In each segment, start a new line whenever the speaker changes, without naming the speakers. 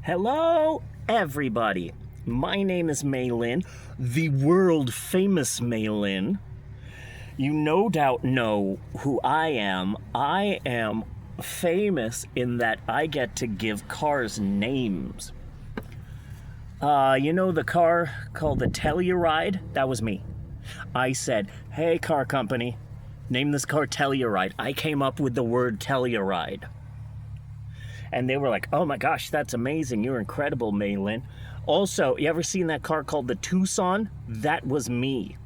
Hello, everybody. My name is Lynn, the world famous Lynn. You no doubt know who I am. I am famous in that I get to give cars names. You know the car called the Telluride? That was me. I said, hey, car company, name this car Telluride. I came up with the word Telluride. And they were like, oh my gosh, that's amazing. You're incredible, Lynn. Also, you ever seen that car called the Tucson? That was me.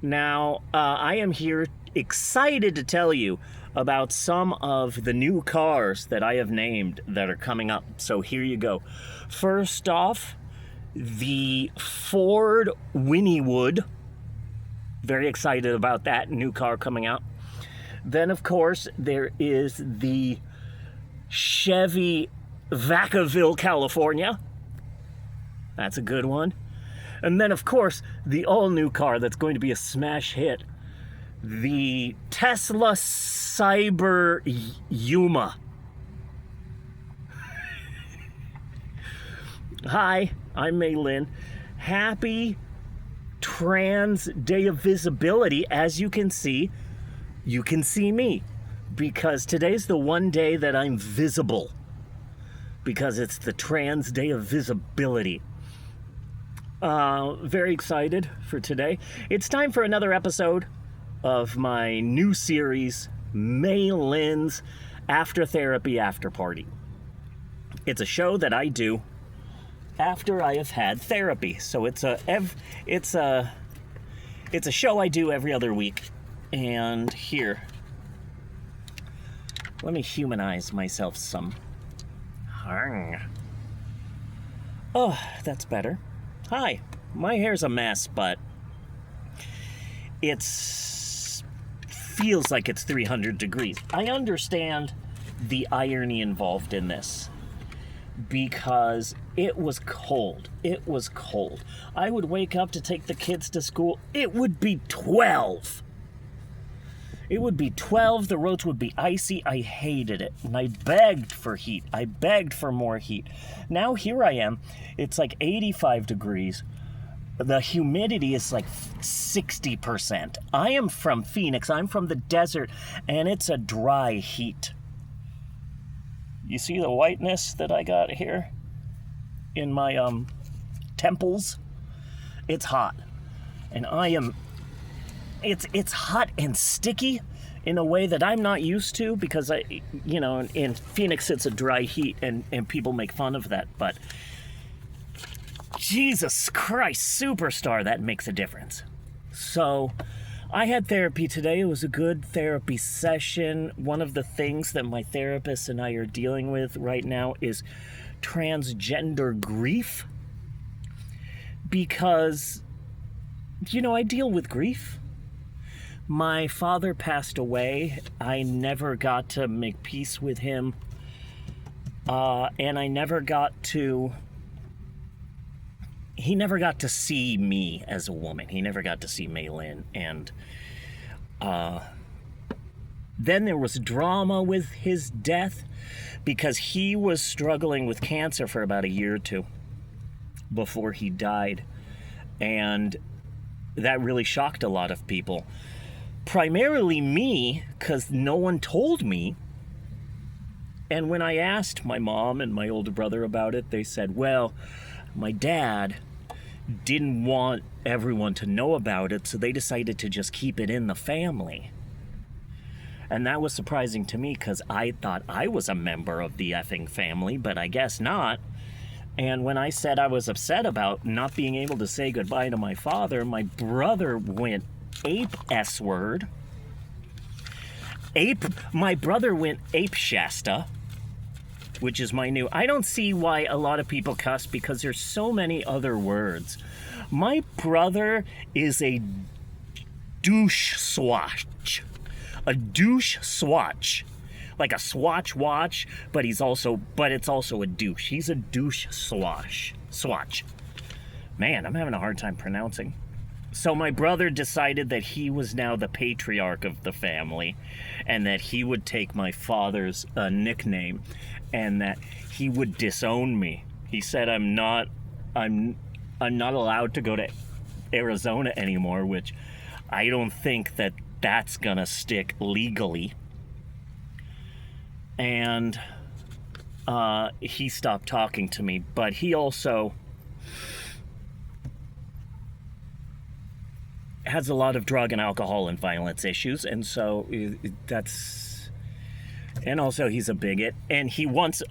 Now, I am here excited to tell you about some of the new cars that I have named that are coming up. So here you go. First off, the Ford Wynnewood. Very excited about that new car coming out. Then, of course, there is the Chevy Vacaville, California. That's a good one. And then, of course, the all-new car that's going to be a smash hit, the Tesla Cyber Yuma. Hi, I'm Lynn. Happy Trans Day of Visibility. As you can see me. Because today's the one day that I'm visible. Because it's the Trans Day of Visibility. Very excited for today. It's time for another episode of my new series, Lynn's After Therapy After Party. It's a show that I do after I have had therapy. So it's a show I do every other week. And here, let me humanize myself some. Oh, that's better. Hi, my hair's a mess, but feels like it's 300 degrees. I understand the irony involved in this because it was cold. It was cold. I would wake up to take the kids to school. It would be 12. It would be 12, the roads would be icy. I hated it, and I begged for heat. I begged for more heat. Now here I am. It's like 85 degrees. The humidity is like 60%. I am from Phoenix. I'm from the desert, and it's a dry heat. You see the whiteness that I got here in my temples? It's hot, and It's hot and sticky in a way that I'm not used to because in Phoenix it's a dry heat and people make fun of that. But Jesus Christ, superstar, that makes a difference. So I had therapy today. It was a good therapy session. One of the things that my therapist and I are dealing with right now is transgender grief. Because, I deal with grief. My father passed away. I never got to make peace with him. And I never got to... He never got to see me as a woman. He never got to see Lynn. And then there was drama with his death because he was struggling with cancer for about a year or two before he died. And that really shocked a lot of people. Primarily me, because no one told me. And when I asked my mom and my older brother about it, they said, well, my dad didn't want everyone to know about it, so they decided to just keep it in the family. And that was surprising to me, because I thought I was a member of the effing family, but I guess not. And when I said I was upset about not being able to say goodbye to my father, my brother went ape S-word. My brother went ape Shasta, which is my new... I don't see why a lot of people cuss because there's so many other words. My brother is a douche swatch. A douche swatch. Like a swatch watch, but it's also a douche. He's a douche swatch. Man, I'm having a hard time pronouncing. So my brother decided that he was now the patriarch of the family and that he would take my father's nickname and that he would disown me. He said I'm not allowed to go to Arizona anymore, which I don't think that that's gonna stick legally. And he stopped talking to me, but he also has a lot of drug and alcohol and violence issues, and so that's, and also he's a bigot, and he once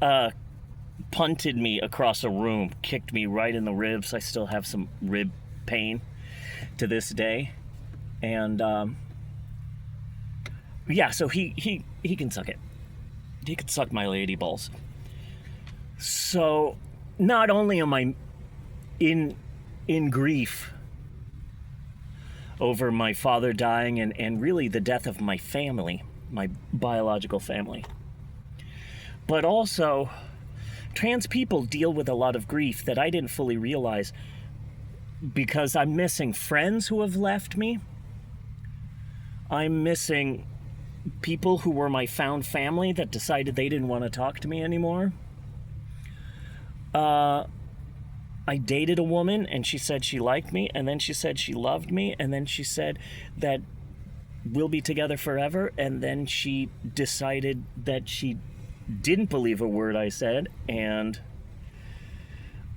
punted me across a room, kicked me right in the ribs. I still have some rib pain to this day, and yeah, so he can suck it. He can suck my lady balls. So not only am I in grief over my father dying and really the death of my family, my biological family, but also trans people deal with a lot of grief that I didn't fully realize, because I'm missing friends who have left me. I'm missing people who were my found family that decided they didn't want to talk to me anymore. I dated a woman and she said she liked me, and then she said she loved me, and then she said that we'll be together forever, and then she decided that she didn't believe a word I said and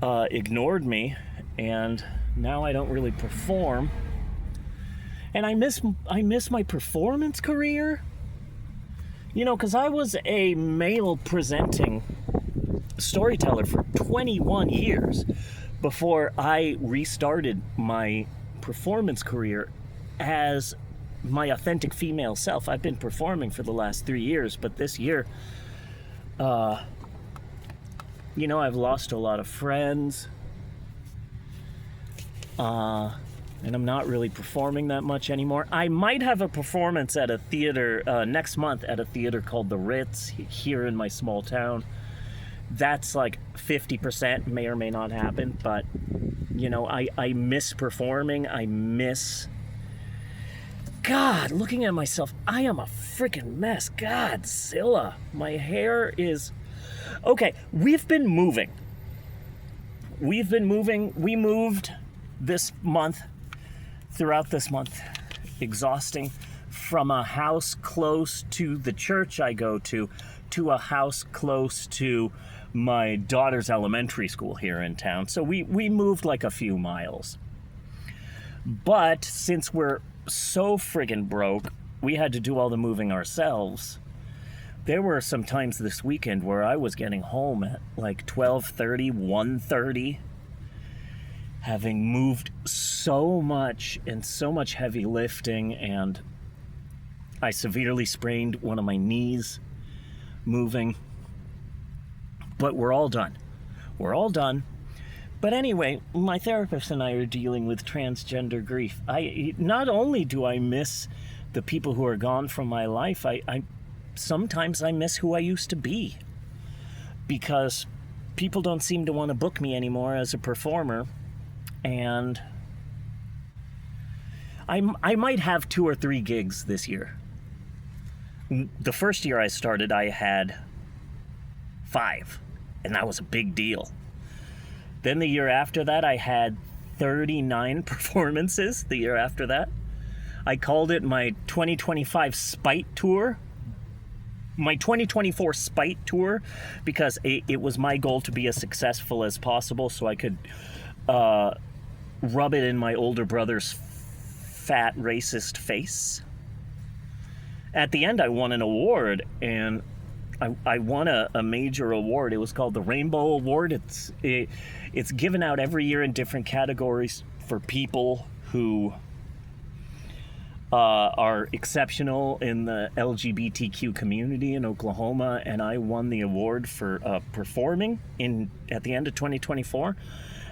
ignored me, and now I don't really perform, and I miss my performance career, you know, because I was a male presenting storyteller for 21 years before I restarted my performance career as my authentic female self. I've been performing for the last 3 years, but this year, you know, I've lost a lot of friends, and I'm not really performing that much anymore. I might have a performance at a theater next month at a theater called the Ritz here in my small town. That's like 50%, may or may not happen, but you know, I miss performing. I miss, God, looking at myself, I am a freaking mess. Godzilla. My hair is, okay, we've been moving. We moved this month, throughout this month, exhausting, from a house close to the church I go to a house close to my daughter's elementary school here in town. So we moved like a few miles. But since we're so friggin' broke, we had to do all the moving ourselves. There were some times this weekend where I was getting home at like 12:30, 1:30, having moved so much and so much heavy lifting, and I severely sprained one of my knees moving. But we're all done. We're all done. But anyway, my therapist and I are dealing with transgender grief. Not only do I miss the people who are gone from my life, I sometimes I miss who I used to be, because people don't seem to want to book me anymore as a performer, and I might have 2 or 3 gigs this year. The first year I started, I had 5, and that was a big deal. Then the year after that, I had 39 performances the year after that. I called it my 2025 Spite Tour. My 2024 Spite Tour, because it was my goal to be as successful as possible so I could rub it in my older brother's fat racist face. At the end, I won an award, and I won a major award. It was called the Rainbow Award. It's given out every year in different categories for people who are exceptional in the LGBTQ community in Oklahoma, and I won the award for performing at the end of 2024.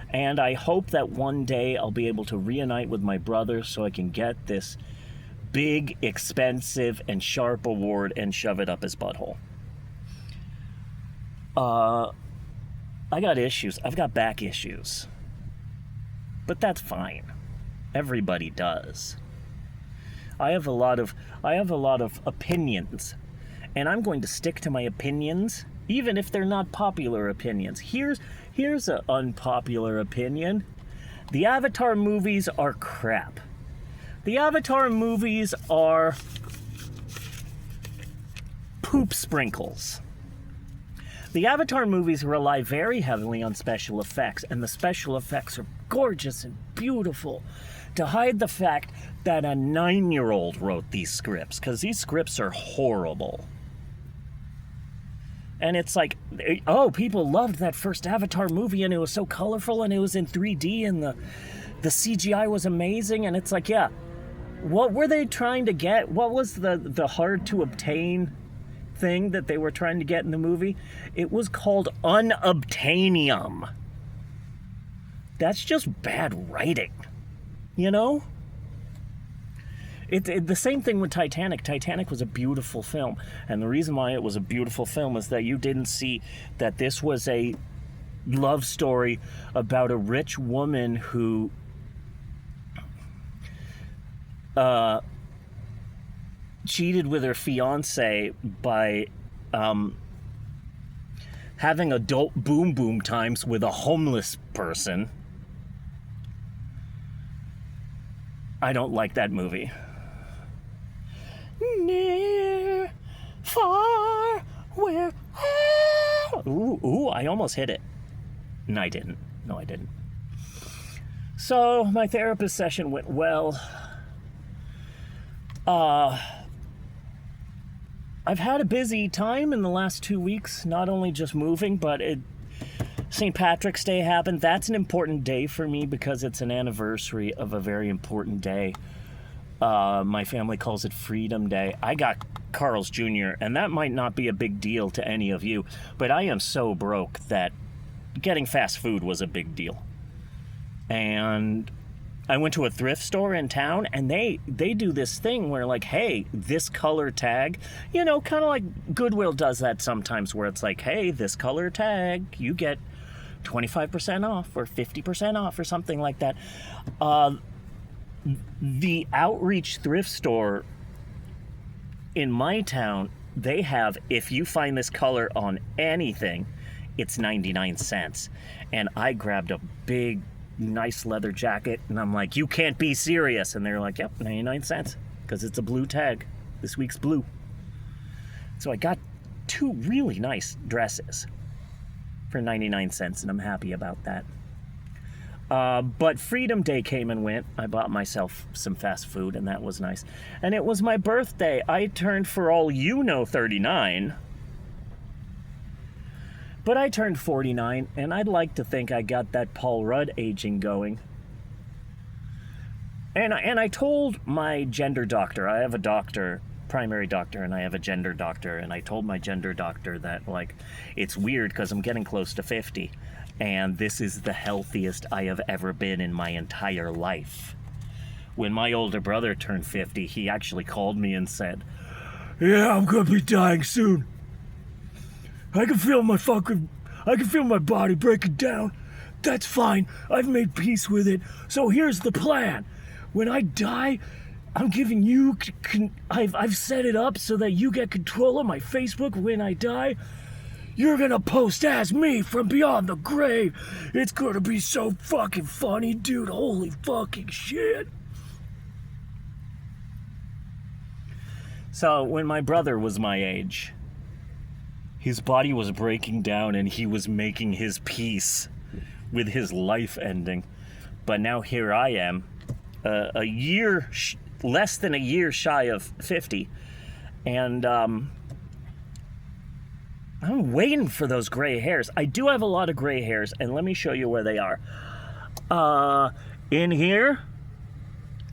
And I hope that one day I'll be able to reunite with my brother so I can get this big, expensive, and sharp award and shove it up his butthole. I got issues. I've got back issues. But that's fine. Everybody does. I have a lot of opinions, and I'm going to stick to my opinions even if they're not popular opinions. Here's an unpopular opinion. The Avatar movies are crap. The Avatar movies are poop sprinkles. The Avatar movies rely very heavily on special effects, and the special effects are gorgeous and beautiful to hide the fact that a 9-year-old wrote these scripts, because these scripts are horrible. And it's like, oh, people loved that first Avatar movie, and it was so colorful, and it was in 3D, and the CGI was amazing, and it's like, yeah, what were they trying to get? What was the hard-to-obtain thing that they were trying to get in the movie? It was called unobtainium. That's just bad writing, you know? The same thing with Titanic. Titanic was a beautiful film, and the reason why it was a beautiful film is that you didn't see that this was a love story about a rich woman who cheated with her fiance by having adult boom boom times with a homeless person. I don't like that movie. Near, far, where... Ooh, I almost hit it. No, I didn't. So, my therapist session went well. I've had a busy time in the last 2 weeks, not only just moving, but St. Patrick's Day happened. That's an important day for me because it's an anniversary of a very important day. My family calls it Freedom Day. I got Carl's Jr., and that might not be a big deal to any of you, but I am so broke that getting fast food was a big deal. And I went to a thrift store in town, and they do this thing where, like, hey, this color tag, you know, kind of like Goodwill does that sometimes, where it's like, hey, this color tag, you get 25% off or 50% off or something like that. The Outreach thrift store in my town, they have, if you find this color on anything, it's 99 cents. And I grabbed a big, nice leather jacket, and I'm like, you can't be serious. And they're like, yep, 99 cents, because it's a blue tag. This week's blue. So I got 2 really nice dresses for 99 cents, and I'm happy about that. But Freedom Day came and went. I bought myself some fast food, and that was nice. And it was my birthday. I turned, for all you know, 39. But I turned 49, and I'd like to think I got that Paul Rudd aging going. And I told my gender doctor, I have a doctor, primary doctor, and I have a gender doctor, and I told my gender doctor that, like, it's weird because I'm getting close to 50. And this is the healthiest I have ever been in my entire life. When my older brother turned 50, he actually called me and said, yeah, I'm gonna be dying soon. I can feel my body breaking down. That's fine. I've made peace with it. So here's the plan. When I die, I'm giving you, I've set it up so that you get control of my Facebook when I die. You're gonna post as me from beyond the grave. It's gonna be so fucking funny, dude. Holy fucking shit. So when my brother was my age, his body was breaking down and he was making his peace with his life ending. But now here I am, less than a year shy of 50. And, I'm waiting for those gray hairs. I do have a lot of gray hairs, and let me show you where they are. In here,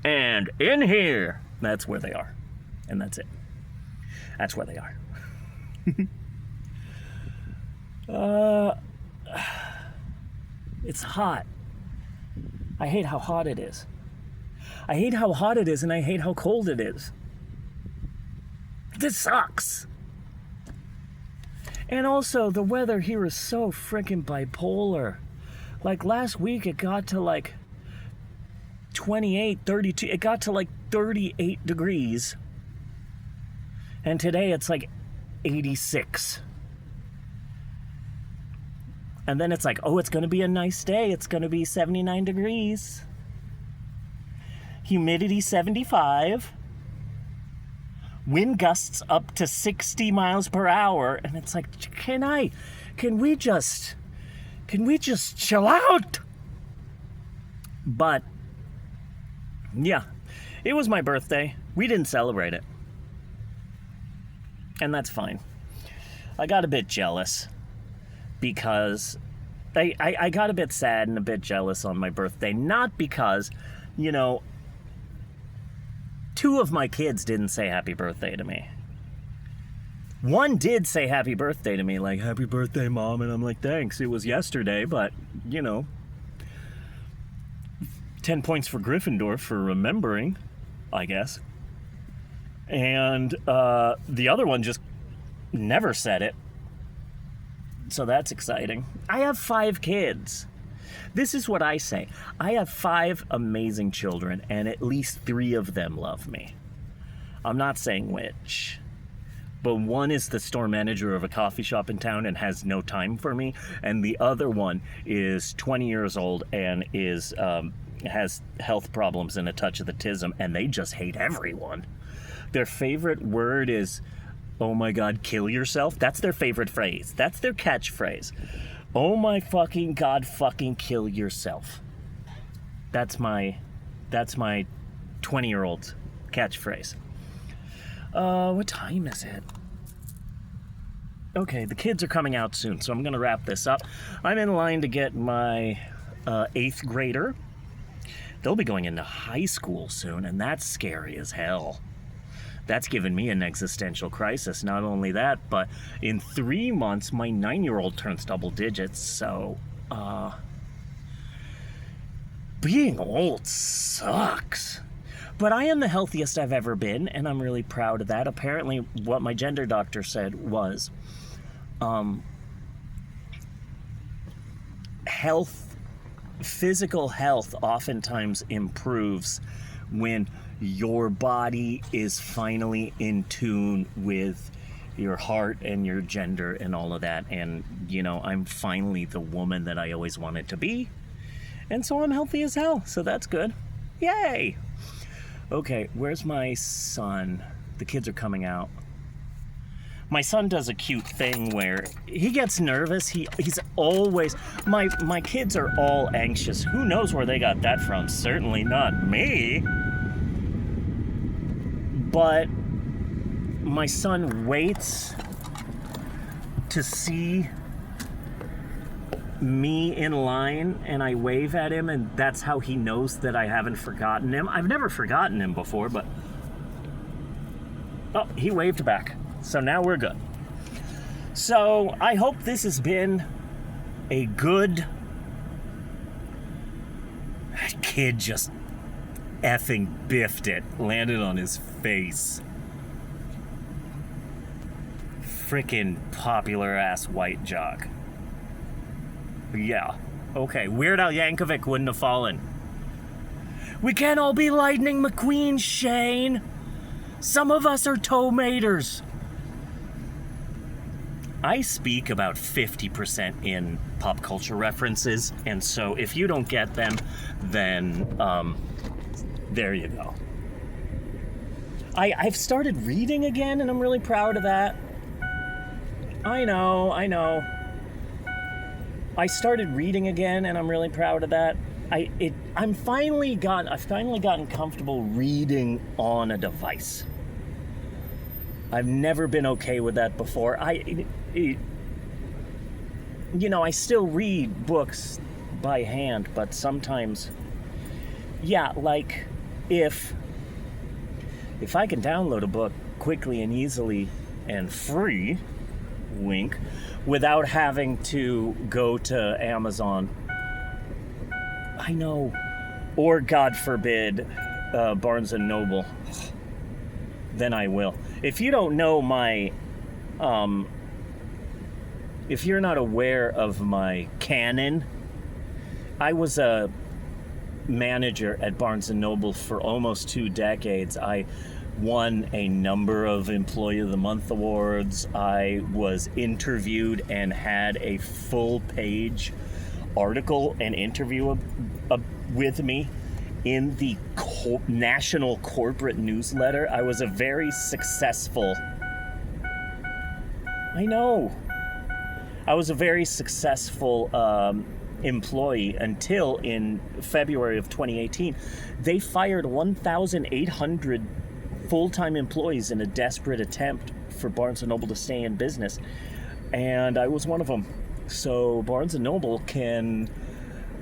and in here. That's where they are. And that's it. That's where they are. It's hot. I hate how hot it is. I hate how hot it is, and I hate how cold it is. This sucks. And also, the weather here is so freaking bipolar. Like, last week it got to like 28, 32. It got to like 38 degrees. And today it's like 86. And then it's like, oh, it's going to be a nice day. It's going to be 79 degrees. Humidity 75. Wind gusts up to 60 miles per hour. And it's like, can we just chill out? But, yeah, it was my birthday. We didn't celebrate it. And that's fine. I got a bit jealous because I got a bit sad and a bit jealous on my birthday. Not because, you know, 2 of my kids didn't say happy birthday to me. One did say happy birthday to me, like, happy birthday, Mom. And I'm like, thanks. It was yesterday, but, you know, 10 points for Gryffindor for remembering, I guess. And the other one just never said it. So that's exciting. I have 5 kids. This is what I say. I have 5 amazing children, and at least 3 of them love me. I'm not saying which. But one is the store manager of a coffee shop in town and has no time for me. And the other one is 20 years old and has health problems and a touch of the tism, and they just hate everyone. Their favorite word is, oh my God, kill yourself. That's their favorite phrase. That's their catchphrase. Oh my fucking God, fucking kill yourself. That's my 20-year-old's catchphrase. What time is it? Okay, the kids are coming out soon, so I'm gonna wrap this up. I'm in line to get my 8th grader. They'll be going into high school soon, and that's scary as hell. That's given me an existential crisis. Not only that, but in 3 months, my 9-year-old turns double digits, so, being old sucks. But I am the healthiest I've ever been, and I'm really proud of that. Apparently, what my gender doctor said was, physical health oftentimes improves when your body is finally in tune with your heart and your gender and all of that. And, you know, I'm finally the woman that I always wanted to be. And so I'm healthy as hell, so that's good. Yay! Okay, where's my son? The kids are coming out. My son does a cute thing where he gets nervous. He's always... My kids are all anxious. Who knows where they got that from? Certainly not me. But my son waits to see me in line, and I wave at him, and that's how he knows that I haven't forgotten him. I've never forgotten him before, but... Oh, he waved back. So now we're good. So I hope this has been a good... That kid just effing biffed it. Landed on his face. Frickin' popular ass white jock. Yeah. Okay, Weird Al Yankovic wouldn't have fallen. We can't all be Lightning McQueen, Shane. Some of us are tomaters. I speak about 50% in pop culture references, and so if you don't get them, then there you go. I've started reading again, and I'm really proud of that. I know. I started reading again, and I'm really proud of that. I've finally gotten comfortable reading on a device. I've never been okay with that before. I still read books by hand, but sometimes, yeah, like if I can download a book quickly and easily and free, wink, without having to go to Amazon, I know, or God forbid, Barnes & Noble, then I will. If you don't know my, if you're not aware of my canon, I was a manager at Barnes & Noble for almost 2 decades. I won a number of Employee of the Month awards. I was interviewed and had a full-page article and interview with me in the national corporate newsletter. I was a very successful... I know. I was a very successful employee until in February of 2018. They fired 1,800 full-time employees in a desperate attempt for Barnes & Noble to stay in business. And I was one of them. So Barnes & Noble can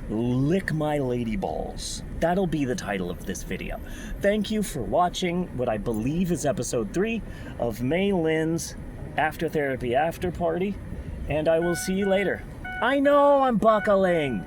lick my lady balls. That'll be the title of this video. Thank you for watching what I believe is episode 3 of May Lynn's After Therapy After Party. And I will see you later. I know I'm buckling.